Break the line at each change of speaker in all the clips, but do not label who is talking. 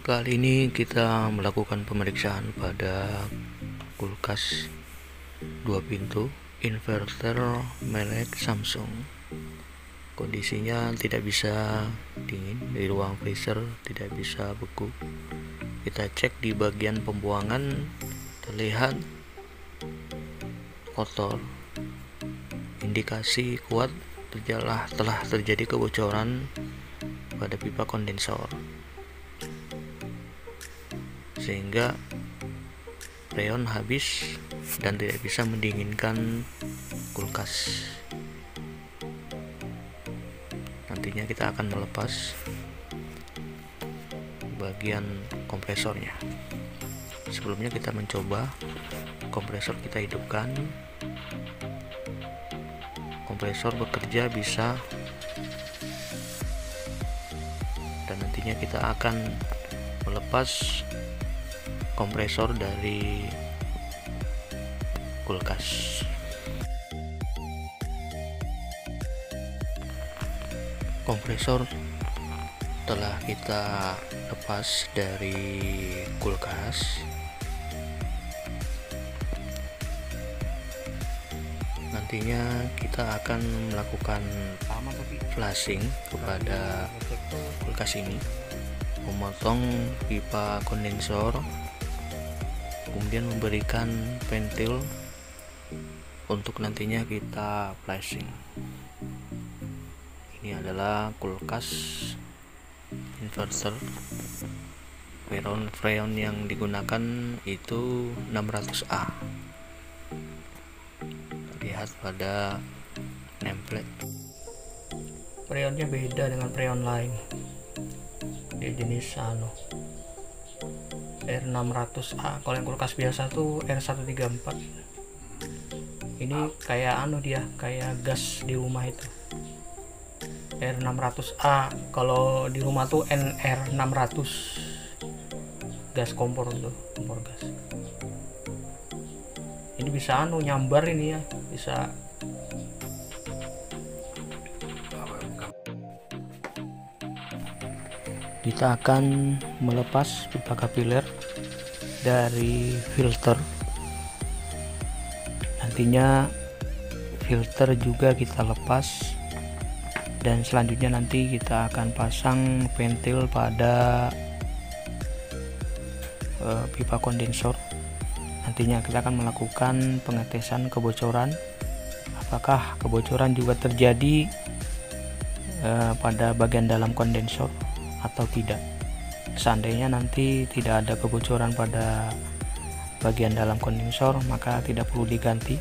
Kali ini kita melakukan pemeriksaan pada kulkas 2 pintu inverter merek Samsung. Kondisinya tidak bisa dingin, di ruang freezer tidak bisa beku. Kita cek di bagian pembuangan, terlihat kotor, indikasi kuat telah terjadi kebocoran pada pipa kondensor, sehingga freon habis dan tidak bisa mendinginkan kulkas. Nantinya kita akan melepas bagian kompresornya. Sebelumnya kita mencoba kompresor, kita hidupkan. Kompresor bekerja bisa, dan nantinya kita akan melepas kompresor dari kulkas. Kompresor telah kita lepas dari kulkas. Nantinya kita akan melakukan flashing kepada kulkas ini, memotong pipa kondensor, kemudian memberikan pentil untuk nantinya kita flashing. Ini adalah kulkas inverter. Freon yang digunakan itu 600A. Lihat pada template.
Freonnya beda dengan freon lain. Dia jenis R600A. Kalau yang kulkas biasa tuh R134. Ini kayak dia kayak gas di rumah itu. R600A. Kalau di rumah tuh NR600. Gas kompor tuh, kompor gas. Ini bisa nyambar ini ya, bisa.
Kita akan melepas pipa kapiler dari filter. Nantinya filter juga kita lepas, dan selanjutnya nanti kita akan pasang pentil pada pipa kondensor. Nantinya kita akan melakukan pengetesan kebocoran, apakah kebocoran juga terjadi pada bagian dalam kondensor atau tidak. Seandainya nanti tidak ada kebocoran pada bagian dalam kondensor, maka tidak perlu diganti.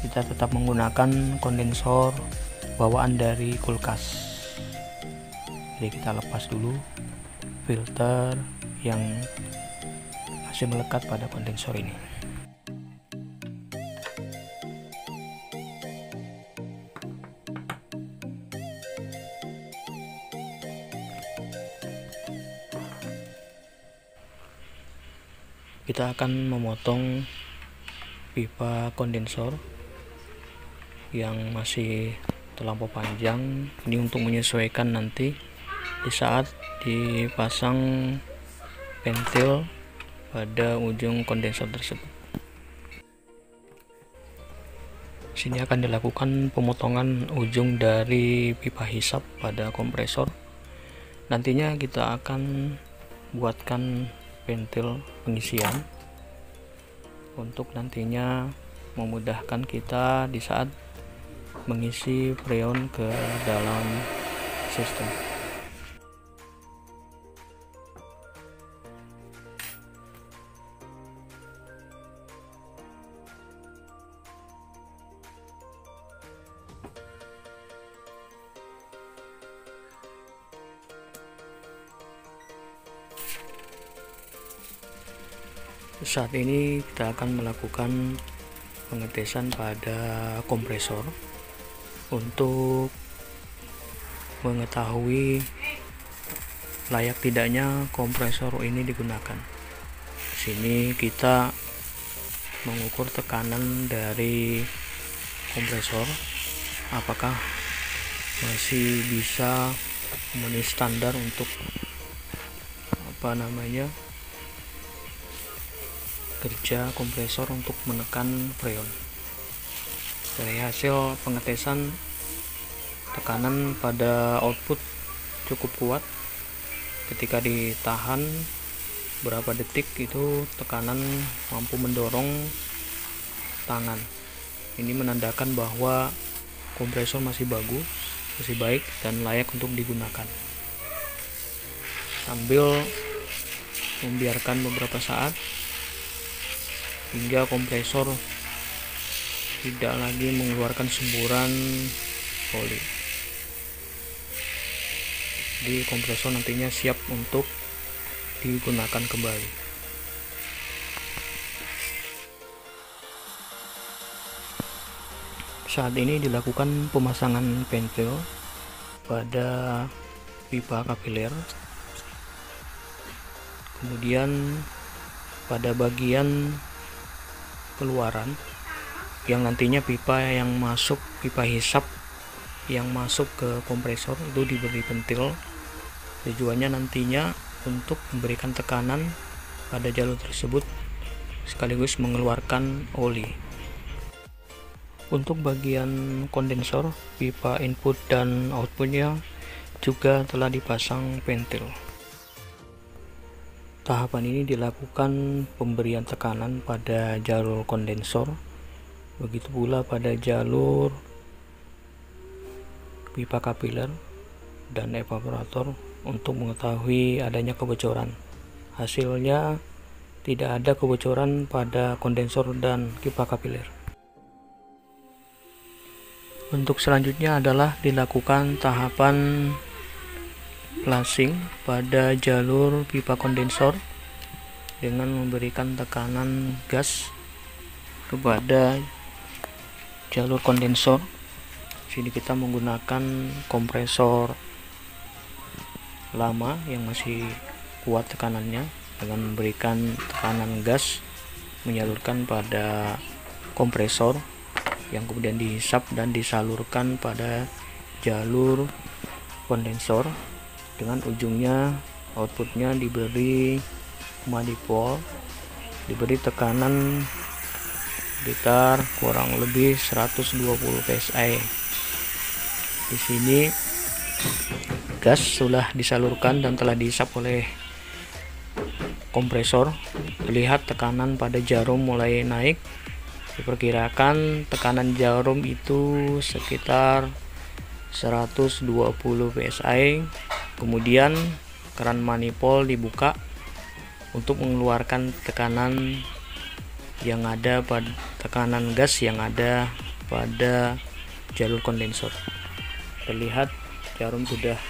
Kita tetap menggunakan kondensor bawaan dari kulkas. Jadi kita lepas dulu filter yang masih melekat pada kondensor ini. Kita akan memotong pipa kondensor yang masih terlampau panjang. Ini untuk menyesuaikan nanti di saat dipasang pentil pada ujung kondensor tersebut. Sini akan dilakukan pemotongan ujung dari pipa hisap pada kompresor. Nantinya kita akan buatkan pentil pengisian untuk nantinya memudahkan kita di saat mengisi freon ke dalam sistem. Saat ini kita akan melakukan pengetesan pada kompresor untuk mengetahui layak tidaknya kompresor ini digunakan. Di sini kita mengukur tekanan dari kompresor, apakah masih bisa memenuhi standar untuk kerja kompresor untuk menekan freon. Dari hasil pengetesan, tekanan pada output cukup kuat. Ketika ditahan berapa detik itu tekanan mampu mendorong tangan. Ini menandakan bahwa kompresor masih bagus, masih baik dan layak untuk digunakan. Sambil membiarkan beberapa saat hingga kompresor tidak lagi mengeluarkan semburan oli. Di kompresor nantinya siap untuk digunakan kembali. Saat ini dilakukan pemasangan pentil pada pipa kapiler. Kemudian pada bagian keluaran yang nantinya pipa hisap yang masuk ke kompresor itu diberi pentil. Tujuannya nantinya untuk memberikan tekanan pada jalur tersebut sekaligus mengeluarkan oli. Untuk bagian kondensor, pipa input dan outputnya juga telah dipasang pentil. Tahapan ini dilakukan pemberian tekanan pada jalur kondensor, begitu pula pada jalur pipa kapiler dan evaporator untuk mengetahui adanya kebocoran. Hasilnya tidak ada kebocoran pada kondensor dan pipa kapiler. Untuk selanjutnya adalah dilakukan tahapan flushing pada jalur pipa kondensor dengan memberikan tekanan gas kepada jalur kondensor. Sini kita menggunakan kompresor lama yang masih kuat tekanannya dengan memberikan tekanan gas menyalurkan pada kompresor yang kemudian dihisap dan disalurkan pada jalur kondensor dengan ujungnya outputnya diberi manifold, diberi tekanan sekitar kurang lebih 120 psi. Di sini gas sudah disalurkan dan telah dihisap oleh kompresor. Lihat tekanan pada jarum mulai naik. Diperkirakan tekanan jarum itu sekitar 120 psi. Kemudian keran manifold dibuka untuk mengeluarkan tekanan gas yang ada pada jalur kondensor. Terlihat jarum sudah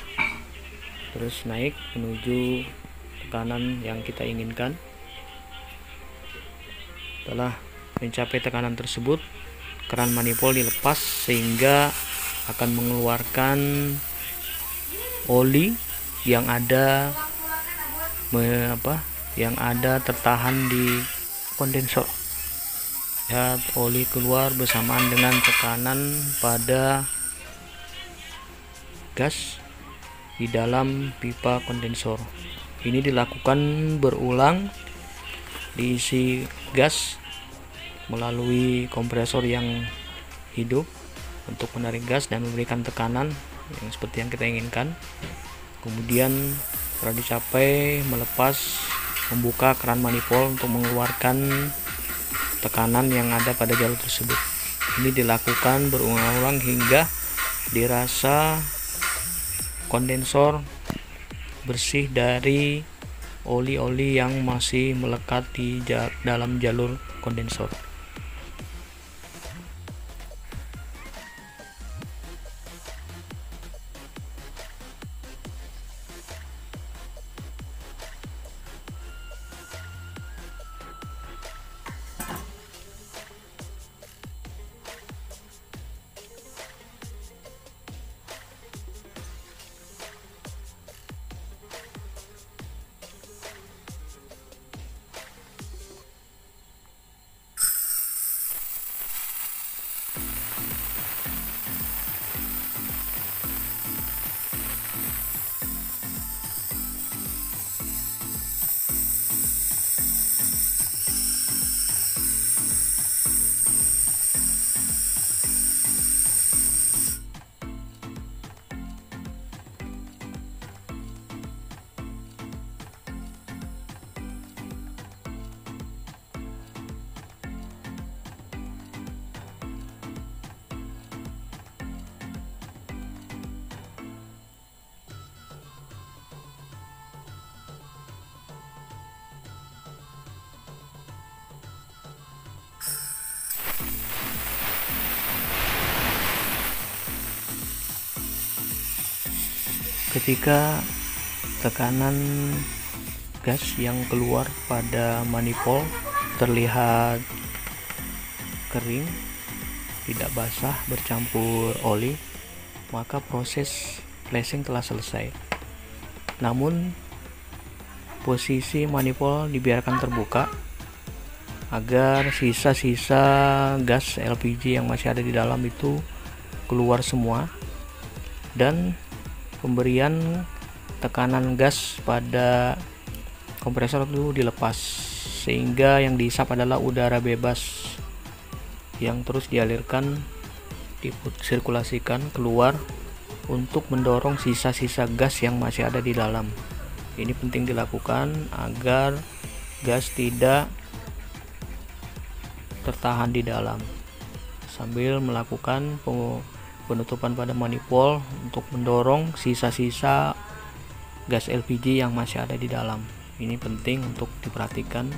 terus naik menuju tekanan yang kita inginkan. Setelah mencapai tekanan tersebut, keran manifold dilepas sehingga akan mengeluarkan oli yang ada tertahan di kondensor. Lihat oli keluar bersamaan dengan tekanan pada gas di dalam pipa kondensor. Ini dilakukan berulang, diisi gas melalui kompresor yang hidup untuk menarik gas dan memberikan tekanan yang seperti yang kita inginkan. Kemudian setelah dicapai, membuka keran manifold untuk mengeluarkan tekanan yang ada pada jalur tersebut. Ini dilakukan berulang-ulang hingga dirasa kondensor bersih dari oli-oli yang masih melekat di dalam jalur kondensor. Ketika tekanan gas yang keluar pada manifold terlihat kering, tidak basah bercampur oli, maka proses flashing telah selesai. Namun posisi manifold dibiarkan terbuka agar sisa-sisa gas LPG yang masih ada di dalam itu keluar semua, dan pemberian tekanan gas pada kompresor itu dilepas, sehingga yang dihisap adalah udara bebas yang terus dialirkan, disirkulasikan keluar untuk mendorong sisa-sisa gas yang masih ada di dalam. Ini penting dilakukan agar gas tidak tertahan di dalam, sambil melakukan penutupan pada manifold untuk mendorong sisa-sisa gas LPG yang masih ada di dalam. Ini penting untuk diperhatikan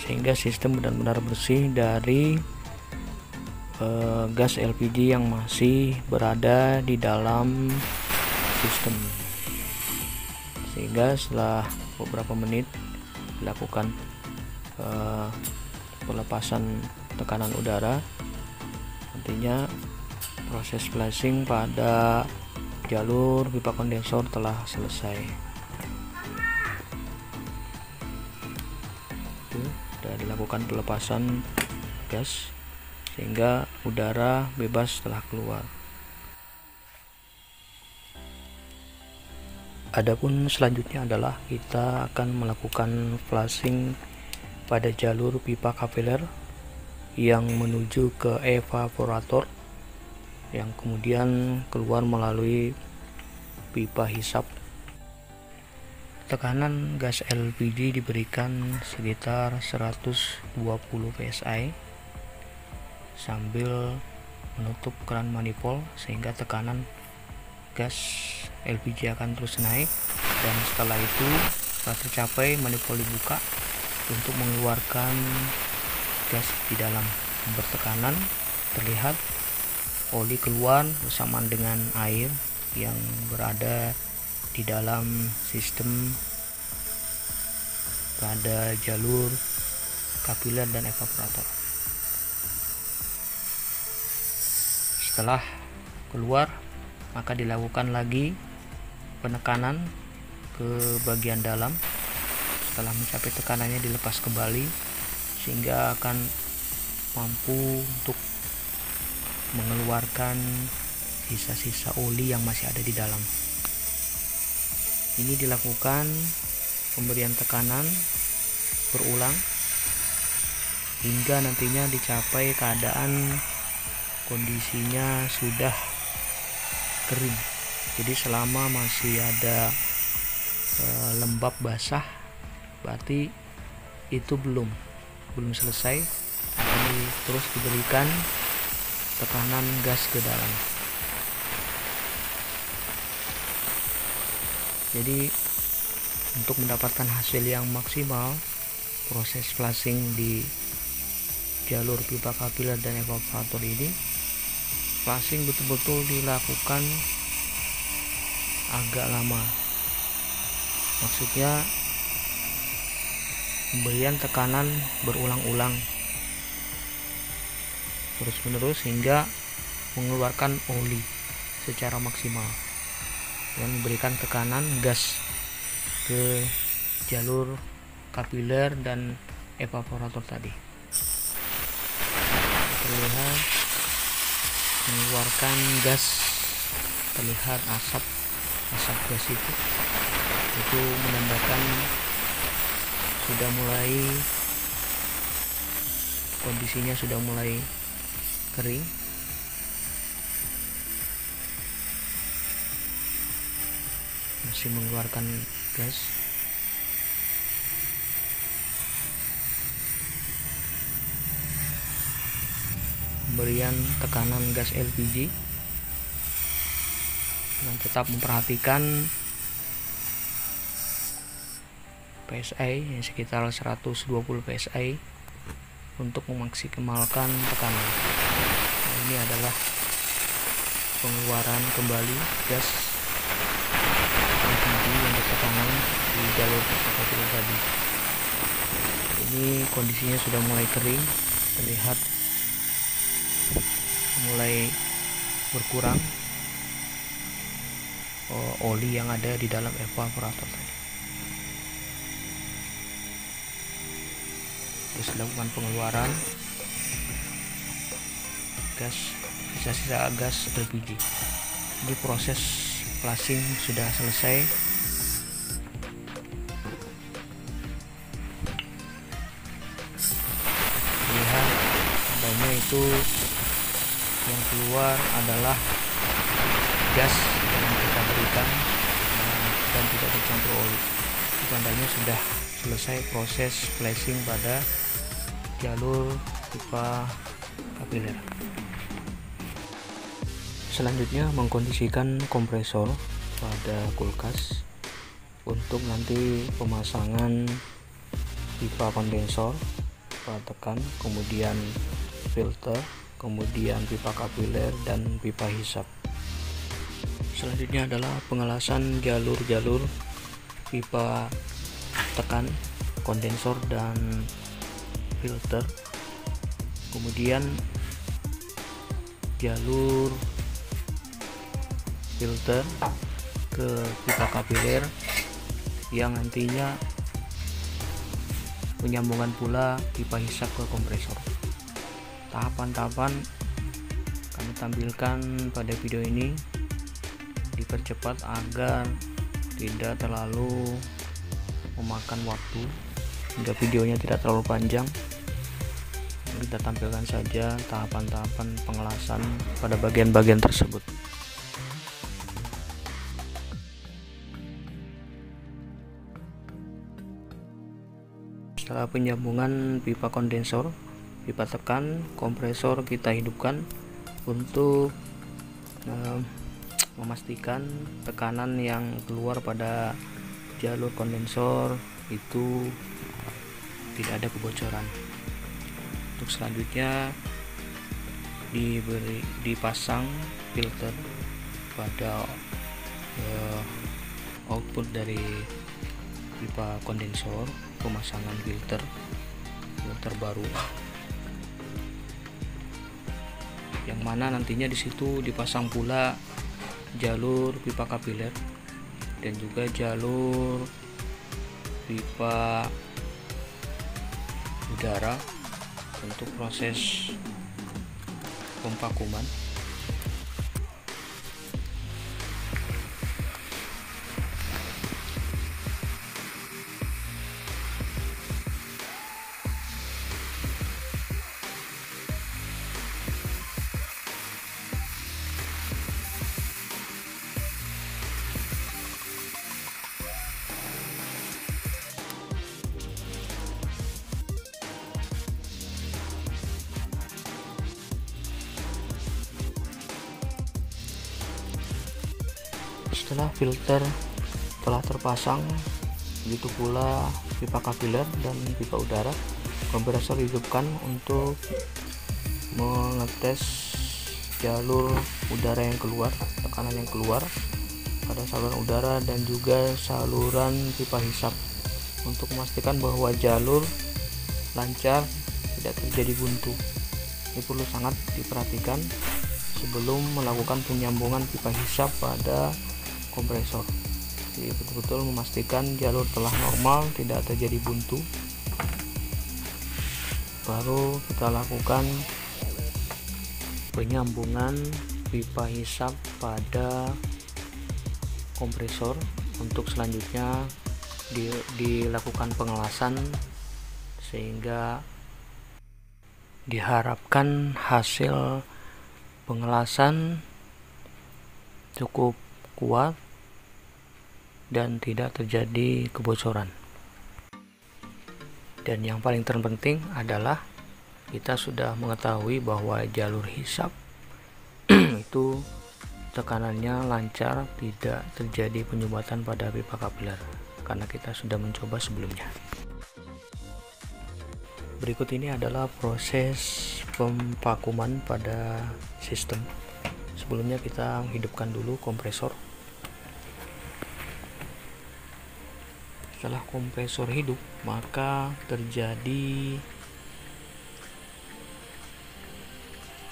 sehingga sistem benar-benar bersih dari gas LPG yang masih berada di dalam sistem. Sehingga setelah beberapa menit dilakukan pelepasan tekanan udara, nantinya proses flashing pada jalur pipa kondensor telah selesai. Sudah dilakukan pelepasan gas sehingga udara bebas telah keluar. Adapun selanjutnya adalah kita akan melakukan flashing pada jalur pipa kapiler yang menuju ke evaporator yang kemudian keluar melalui pipa hisap. Tekanan gas LPG diberikan sekitar 120 psi sambil menutup keran manifold sehingga tekanan gas LPG akan terus naik, dan setelah itu setelah tercapai manifold dibuka untuk mengeluarkan gas di dalam. Bertekanan terlihat oli keluar bersamaan dengan air yang berada di dalam sistem pada jalur kapiler dan evaporator. Setelah keluar, maka dilakukan lagi penekanan ke bagian dalam. Setelah mencapai tekanannya dilepas kembali sehingga akan mampu untuk mengeluarkan sisa-sisa oli yang masih ada di dalam. Ini dilakukan pemberian tekanan berulang hingga nantinya dicapai keadaan kondisinya sudah kering. Jadi selama masih ada lembab basah, berarti itu belum selesai, akan terus diberikan tekanan gas ke dalam. Jadi untuk mendapatkan hasil yang maksimal, proses flashing di jalur pipa kapiler dan evaporator ini, flashing betul-betul dilakukan agak lama. Maksudnya pemberian tekanan berulang-ulang terus-menerus hingga mengeluarkan oli secara maksimal dan memberikan tekanan gas ke jalur kapiler dan evaporator tadi. Terlihat mengeluarkan gas, terlihat asap gas itu menandakan sudah mulai, kondisinya sudah mulai kering. Masih mengeluarkan gas. Pemberian tekanan gas LPG dan tetap memperhatikan PSI yang sekitar 120 PSI untuk memaksimalkan tekanan. Nah, ini adalah pengeluaran kembali gas tekanan di jalur pipa kapiler tadi. Ini kondisinya sudah mulai kering, terlihat mulai berkurang oli yang ada di dalam evaporator tadi. Terus dilakukan pengeluaran gas, sisa-sisa gas LPG. Jadi proses flushing sudah selesai. Lihat adanya itu yang keluar adalah gas yang kita berikan dan tidak tercampur oli. Itu tandanya sudah selesai proses flashing pada jalur pipa kapiler. Selanjutnya mengkondisikan kompresor pada kulkas untuk nanti pemasangan pipa kondensor, pipa tekan, kemudian filter, kemudian pipa kapiler dan pipa hisap. Selanjutnya adalah pengelasan jalur-jalur pipa tekan, kondensor dan filter, kemudian jalur filter ke pipa kapiler yang nantinya penyambungan pula pipa hisap ke kompresor. Tahapan-tahapan kami tampilkan pada video ini dipercepat agar tidak terlalu memakan waktu, hingga videonya tidak terlalu panjang. Kita tampilkan saja tahapan-tahapan pengelasan pada bagian-bagian tersebut. Setelah penyambungan pipa kondensor, pipa tekan, kompresor kita hidupkan untuk memastikan tekanan yang keluar pada jalur kondensor itu tidak ada kebocoran. Untuk selanjutnya dipasang filter pada output dari pipa kondensor, pemasangan filter baru, yang mana nantinya di situ dipasang pula jalur pipa kapiler dan juga jalur pipa udara untuk proses pemvakuman. Setelah filter telah terpasang, begitu pula pipa kapiler dan pipa udara, kompresor dihidupkan untuk mengetes jalur udara yang keluar, tekanan yang keluar pada saluran udara dan juga saluran pipa hisap, untuk memastikan bahwa jalur lancar, tidak terjadi buntu. Ini perlu sangat diperhatikan sebelum melakukan penyambungan pipa hisap pada kompresor. Jadi betul-betul memastikan jalur telah normal, tidak terjadi buntu, baru kita lakukan penyambungan pipa hisap pada kompresor. Untuk selanjutnya dilakukan pengelasan, sehingga diharapkan hasil pengelasan cukup kuat dan tidak terjadi kebocoran. Dan yang paling terpenting adalah kita sudah mengetahui bahwa jalur hisap itu tekanannya lancar, tidak terjadi penyumbatan pada pipa kapiler, karena kita sudah mencoba sebelumnya. Berikut ini adalah proses pemvakuman pada sistem. Sebelumnya kita hidupkan dulu kompresor. Setelah kompresor hidup, maka terjadi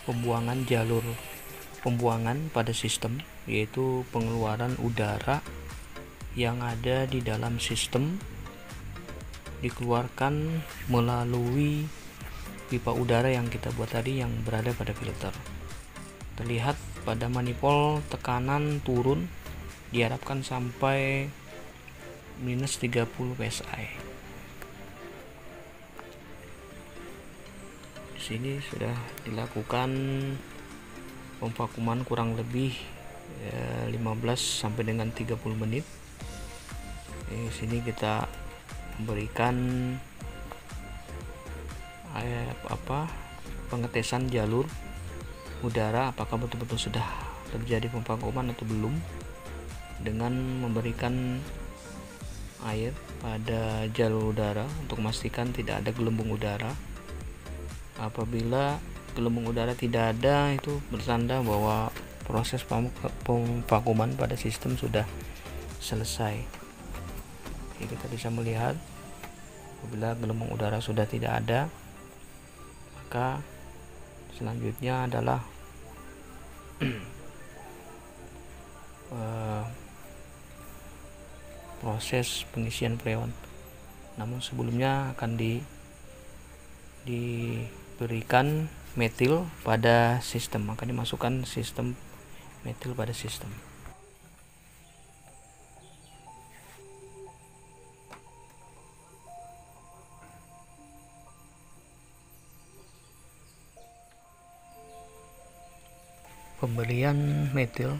pembuangan pada sistem, yaitu pengeluaran udara yang ada di dalam sistem dikeluarkan melalui pipa udara yang kita buat tadi yang berada pada filter. Terlihat pada manifold tekanan turun diharapkan sampai minus 30 psi. Di sini sudah dilakukan pemvakuman kurang lebih 15 sampai dengan 30 menit. Di sini kita memberikan pengetesan jalur udara apakah betul-betul sudah terjadi pemvakuman atau belum, dengan memberikan air pada jalur udara untuk memastikan tidak ada gelembung udara. Apabila gelembung udara tidak ada, itu bertanda bahwa proses pemvakuman pada sistem sudah selesai. Jadi kita bisa melihat apabila gelembung udara sudah tidak ada, maka selanjutnya adalah proses pengisian freon. Namun sebelumnya akan diberikan metil pada sistem, maka dimasukkan sistem metil pada sistem. Pemberian metil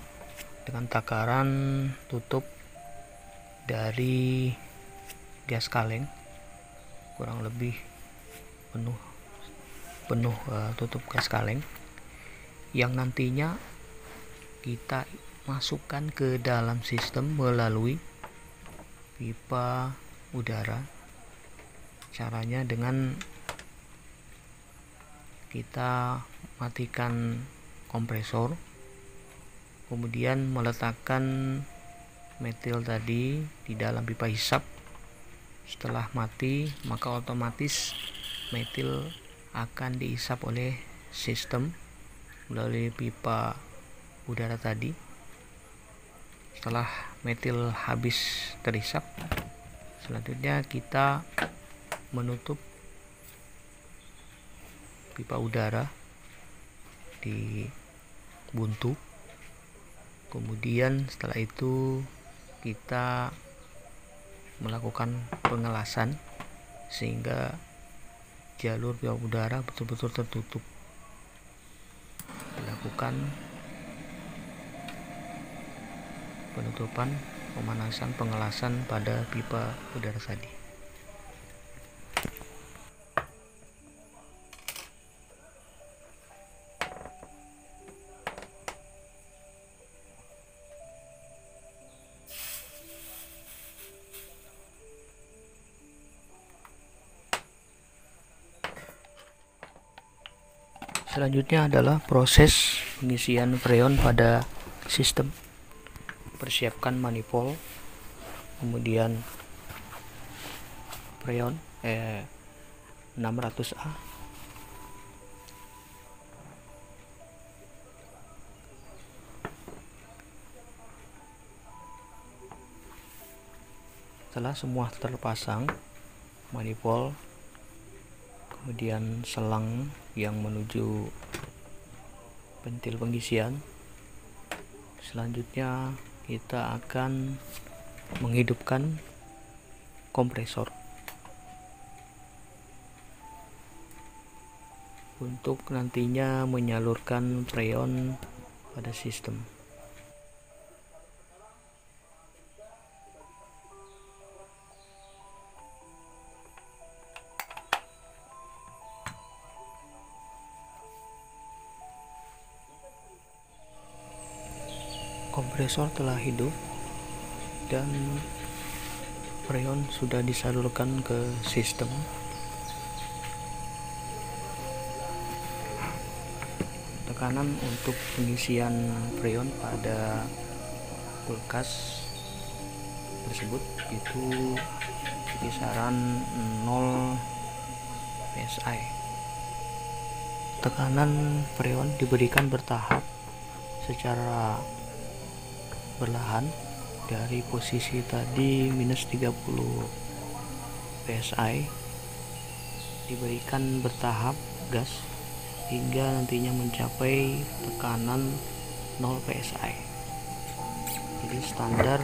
dengan takaran tutup dari gas kaleng kurang lebih penuh tutup gas kaleng yang nantinya kita masukkan ke dalam sistem melalui pipa udara. Caranya dengan kita matikan kompresor, kemudian meletakkan metil tadi di dalam pipa hisap. Setelah mati, maka otomatis metil akan dihisap oleh sistem melalui pipa udara tadi. Setelah metil habis terhisap, selanjutnya kita menutup pipa udara di buntu. Kemudian setelah itu kita melakukan pengelasan sehingga jalur pipa udara betul-betul tertutup. Dilakukan penutupan, pemanasan, pengelasan pada pipa udara tadi. Selanjutnya adalah proses pengisian freon pada sistem. Persiapkan manifold, kemudian freon 600A, setelah semua terpasang manifold, kemudian selang yang menuju ventil pengisian, selanjutnya kita akan menghidupkan kompresor untuk nantinya menyalurkan freon pada sistem. Kompresor telah hidup dan freon sudah disalurkan ke sistem. Tekanan untuk pengisian freon pada kulkas tersebut itu kisaran 0 psi. Tekanan freon diberikan bertahap secara perlahan dari posisi tadi minus 30 psi diberikan bertahap gas hingga nantinya mencapai tekanan 0 psi. Jadi standar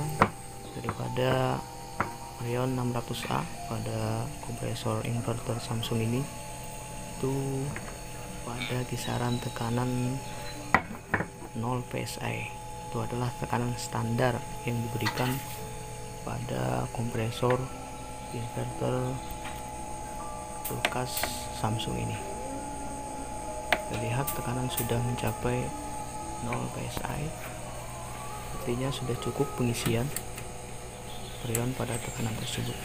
daripada freon 600A pada kompresor inverter Samsung ini itu pada kisaran tekanan 0 psi. Itu adalah tekanan standar yang diberikan pada kompresor inverter kulkas Samsung ini. Kita lihat tekanan sudah mencapai 0 psi, artinya sudah cukup pengisian freon pada tekanan tersebut.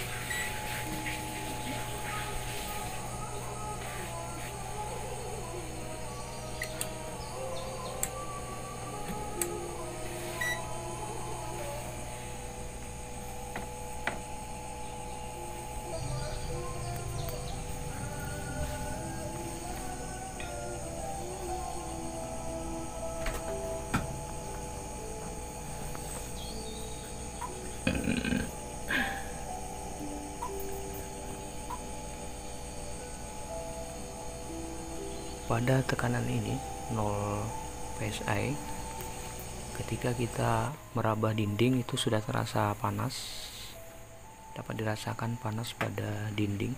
Pada tekanan ini 0 psi, ketika kita meraba dinding itu sudah terasa panas, dapat dirasakan panas pada dinding.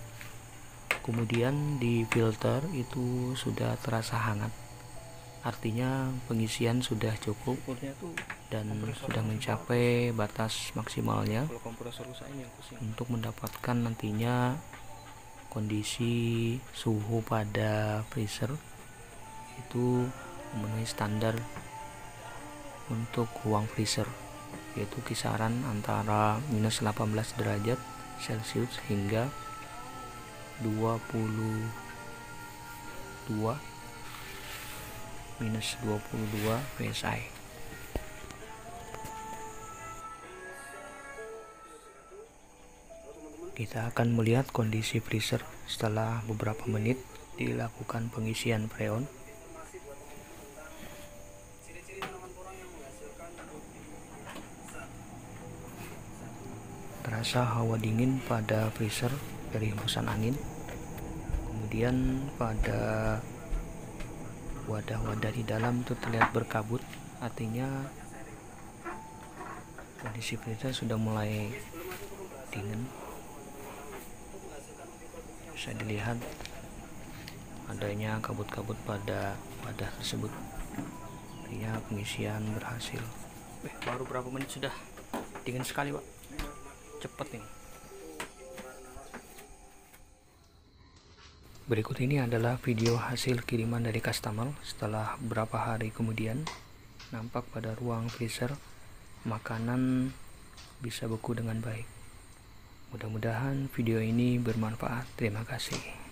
Kemudian di filter itu sudah terasa hangat, artinya pengisian sudah cukup dan sudah mencapai batas maksimalnya untuk mendapatkan nantinya kondisi suhu pada freezer itu memenuhi standar untuk ruang freezer, yaitu kisaran antara minus 18 derajat Celcius hingga 22 minus 22 psi. Kita akan melihat kondisi freezer setelah beberapa menit dilakukan pengisian freon. Terasa hawa dingin pada freezer dari hembusan angin. Kemudian pada wadah-wadah di dalam itu terlihat berkabut, artinya kondisi freezer sudah mulai dingin. Bisa dilihat adanya kabut-kabut pada wadah tersebut, artinya pengisian berhasil. Baru berapa menit sudah dingin sekali, Pak. Cepet nih. Berikut ini adalah video hasil kiriman dari customer setelah beberapa hari kemudian. Nampak pada ruang freezer makanan bisa beku dengan baik. Mudah-mudahan video ini bermanfaat. Terima kasih.